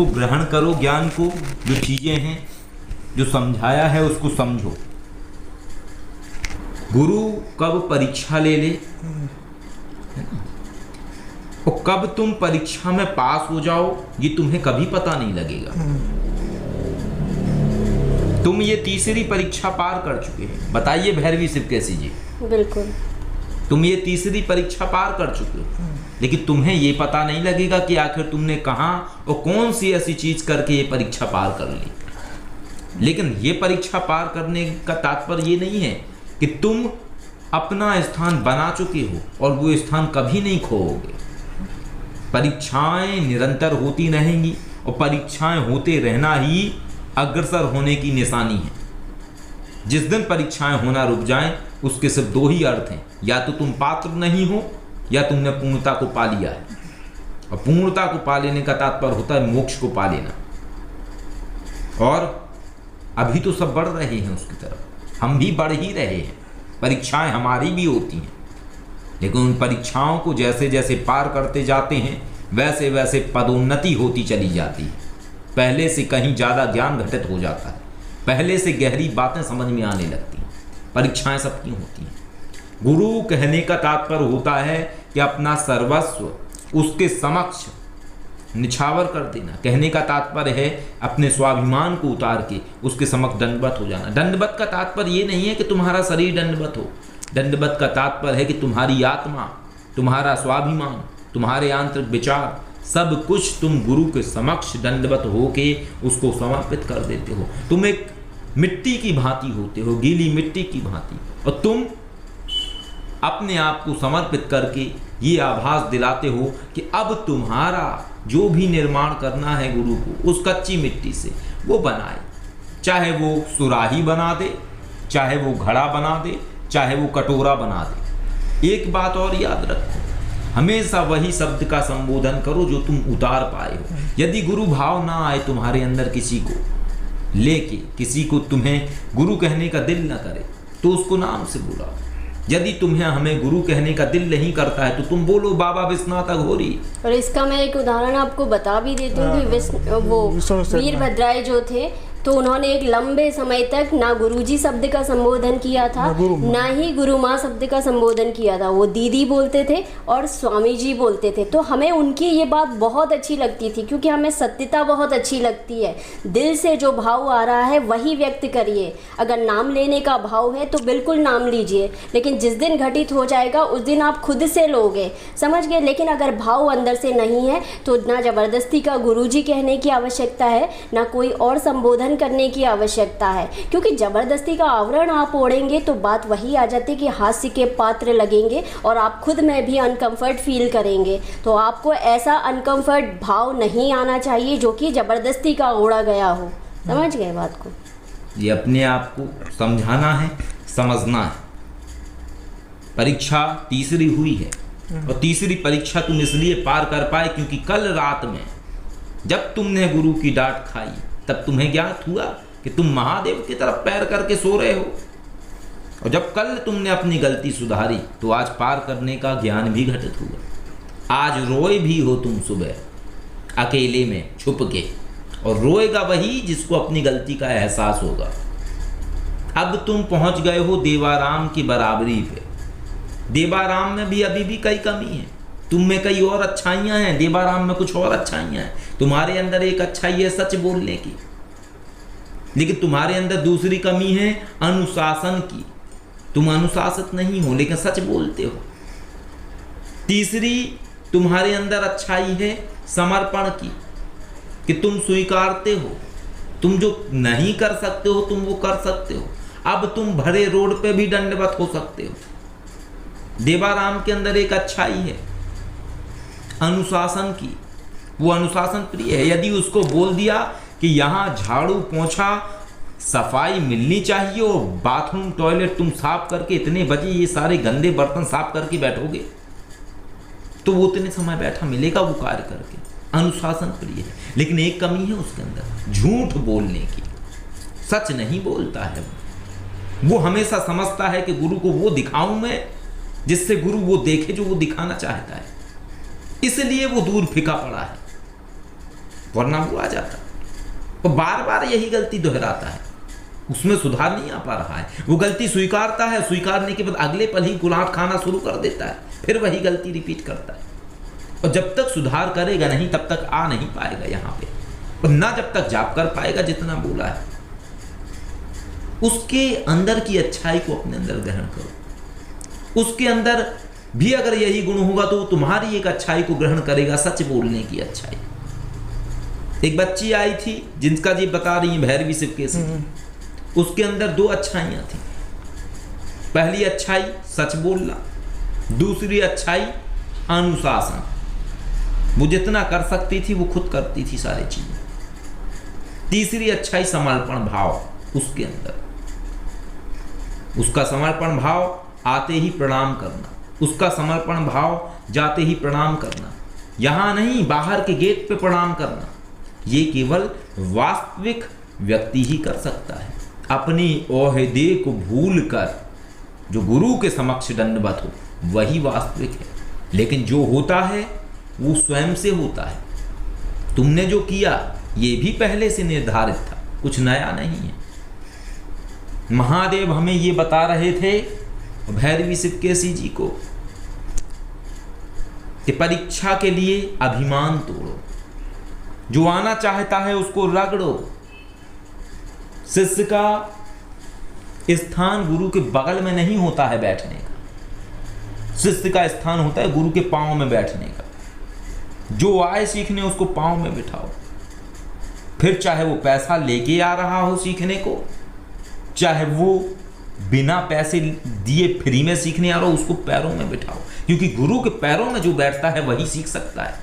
उसको ग्रहण करो, ज्ञान को, जो चीजें हैं, जो समझाया है उसको समझो। गुरु कब परीक्षा ले ले, और कब तुम परीक्षा में पास हो जाओ ये तुम्हें कभी पता नहीं लगेगा। तुम ये तीसरी परीक्षा पार कर चुके हैं, बताइए भैरवी शिवकेशी जी। बिल्कुल। तुम ये तीसरी परीक्षा पार कर चुके हो, लेकिन तुम्हें ये पता नहीं लगेगा कि आखिर तुमने कहां और कौन सी ऐसी चीज करके ये परीक्षा पार कर ली। लेकिन ये परीक्षा पार करने का तात्पर्य ये नहीं है कि तुम अपना स्थान बना चुके हो और वो स्थान कभी नहीं खोओगे। परीक्षाएं निरंतर होती रहेंगी और परीक्षाएं होते रहना ही अग्रसर होने की निशानी है। जिस दिन परीक्षाएं होना रुक जाएं, उसके सिर्फ दो ही अर्थ हैं, या तो तुम पात्र नहीं हो या तुमने पूर्णता को पा लिया है। और पूर्णता को पा लेने का तात्पर्य होता है मोक्ष को पा लेना। और अभी तो सब बढ़ रहे हैं उसकी तरफ, हम भी बढ़ ही रहे हैं। परीक्षाएं हमारी भी होती हैं, लेकिन उन परीक्षाओं को जैसे जैसे पार करते जाते हैं वैसे वैसे पदोन्नति होती चली जाती है। पहले से कहीं ज़्यादा ज्ञान घटित हो जाता है, पहले से गहरी बातें समझ में आने लगती हैं। परीक्षाएं सबकी होती हैं। गुरु कहने का तात्पर्य होता है कि अपना सर्वस्व उसके समक्ष निछावर कर देना। कहने का तात्पर्य है अपने स्वाभिमान को उतार के उसके समक्ष दंडवत हो जाना। दंडवत का तात्पर्य ये नहीं है कि तुम्हारा शरीर दंडवत हो, दंडवत का तात्पर्य है कि तुम्हारी आत्मा, तुम्हारा स्वाभिमान, तुम्हारे आंतरिक विचार, सब कुछ तुम गुरु के समक्ष दंडवत होके उसको समर्पित कर देते हो। तुम एक मिट्टी की भांति होते हो, गीली मिट्टी की भांति, और तुम अपने आप को समर्पित करके ये आभास दिलाते हो कि अब तुम्हारा जो भी निर्माण करना है गुरु को उस कच्ची मिट्टी से वो बनाए। चाहे वो सुराही बना दे, चाहे वो घड़ा बना दे, चाहे वो कटोरा बना दे। एक बात और याद रखो, हमेशा वही शब्द का संबोधन करो जो तुम उतार पाए हो। यदि गुरु भाव ना आए तुम्हारे अंदर किसी को लेके, किसी को तुम्हें गुरु कहने का दिल ना करे, तो उसको नाम से बुलाओ। यदि तुम्हें हमें गुरु कहने का दिल नहीं करता है तो तुम बोलो बाबा विश्वनाथ अघोरी। और इसका मैं एक उदाहरण आपको बता भी देती हूँ कि वो वीरभद्राय जो थे तो उन्होंने एक लंबे समय तक ना गुरुजी शब्द का संबोधन किया था, ना ही गुरु माँ शब्द का संबोधन किया था। वो दीदी बोलते थे और स्वामी जी बोलते थे। तो हमें उनकी ये बात बहुत अच्छी लगती थी, क्योंकि हमें सत्यता बहुत अच्छी लगती है। दिल से जो भाव आ रहा है वही व्यक्त करिए। अगर नाम लेने का भाव है तो बिल्कुल नाम लीजिए, लेकिन जिस दिन घटित हो जाएगा उस दिन आप खुद से लोगे, समझ गए। लेकिन अगर भाव अंदर से नहीं है तो ना ज़बरदस्ती का गुरुजी कहने की आवश्यकता है, ना कोई और संबोधन करने की आवश्यकता है। क्योंकि जबरदस्ती का आवरण आप ओढ़ेंगे तो बात वही आ जाती है कि हास्य के पात्र लगेंगे और आप खुद में भी अनकंफर्ट फील करेंगे। तो आपको ऐसा अनकंफर्ट भाव नहीं आना चाहिए जो कि जबरदस्ती का ओढ़ा गया हो। समझ गए बात को? ये अपने आप को समझाना है, समझना है। परीक्षा तीसरी हुई है और तीसरी परीक्षा तुम इसलिए पार कर पाए क्योंकि कल रात में जब तुमने गुरु की डांट खाई तब तुम्हें ज्ञात हुआ कि तुम महादेव की तरफ पैर करके सो रहे हो। और जब कल तुमने अपनी गलती सुधारी तो आज पार करने का ज्ञान भी घटित हुआ। आज रोए भी हो तुम सुबह अकेले में छुप के, और रोएगा वही जिसको अपनी गलती का एहसास होगा। अब तुम पहुंच गए हो देवाराम की बराबरी पे। देवाराम में भी अभी भी कई कमी है, तुम में कई और अच्छाइयाँ हैं, देवाराम में कुछ और अच्छाइयाँ हैं। तुम्हारे अंदर एक अच्छाई है सच बोलने की, लेकिन तुम्हारे अंदर दूसरी कमी है अनुशासन की। तुम अनुशासित नहीं हो लेकिन सच बोलते हो। तीसरी तुम्हारे अंदर अच्छाई है समर्पण की, कि तुम स्वीकारते हो, तुम जो नहीं कर सकते हो तुम वो कर सकते हो। अब तुम भरे रोड पे भी दंडवत हो सकते हो। देवाराम के अंदर एक अच्छाई है अनुशासन की, वो अनुशासन प्रिय है। यदि उसको बोल दिया कि यहाँ झाड़ू पोंछा सफाई मिलनी चाहिए और बाथरूम टॉयलेट तुम साफ करके इतने बजे ये सारे गंदे बर्तन साफ करके बैठोगे, तो वो इतने समय बैठा मिलेगा वो कार्य करके। अनुशासन प्रिय है, लेकिन एक कमी है उसके अंदर, झूठ बोलने की। सच नहीं बोलता है वो हमेशा समझता है कि गुरु को वो दिखाऊं मैं जिससे गुरु वो देखे जो वो दिखाना चाहता है, इसलिए वो दूर फिका पड़ा है। वरना वो आ जाता। तो बार बार यही गलती दोहराता है, उसमें सुधार नहीं आ पा रहा है। वो गलती स्वीकारता है, स्वीकारने के बाद अगले पल ही गुलाट खाना शुरू कर देता है, फिर वही गलती रिपीट करता है। और जब तक सुधार करेगा नहीं तब तक आ नहीं पाएगा यहाँ पे, और ना जब तक जाप कर पाएगा जितना बोला है। उसके अंदर की अच्छाई को अपने अंदर ग्रहण करो। उसके अंदर भी अगर यही गुण होगा तो तुम्हारी एक अच्छाई को ग्रहण करेगा, सच बोलने की अच्छाई। एक बच्ची आई थी जिनका जी बता रही है भैरवी शिव के से, उसके अंदर 2 अच्छाइयां थी। पहली अच्छाई सच बोलना, दूसरी अच्छाई अनुशासन। वो जितना कर सकती थी वो खुद करती थी सारी चीजें। तीसरी अच्छाई समर्पण भाव उसके अंदर, उसका समर्पण भाव आते ही प्रणाम करना, उसका समर्पण भाव जाते ही प्रणाम करना, यहां नहीं बाहर के गेट पे प्रणाम करना। ये केवल वास्तविक व्यक्ति ही कर सकता है। अपनी ओहदे को भूल कर जो गुरु के समक्ष दंडवत हो वही वास्तविक है। लेकिन जो होता है वो स्वयं से होता है। तुमने जो किया ये भी पहले से निर्धारित था, कुछ नया नहीं है। महादेव हमें ये बता रहे थे भैरवी शिवकेशी जी को कि परीक्षा के लिए अभिमान तोड़ो, जो आना चाहता है उसको रगड़ो। शिष्य का स्थान गुरु के बगल में नहीं होता है बैठने का, शिष्य का स्थान होता है गुरु के पांव में बैठने का। जो आए सीखने उसको पांव में बिठाओ, फिर चाहे वो पैसा लेके आ रहा हो सीखने को, चाहे वो बिना पैसे दिए फ्री में सीखने आ रहा हो, उसको पैरों में बिठाओ। क्योंकि गुरु के पैरों में जो बैठता है वही सीख सकता है।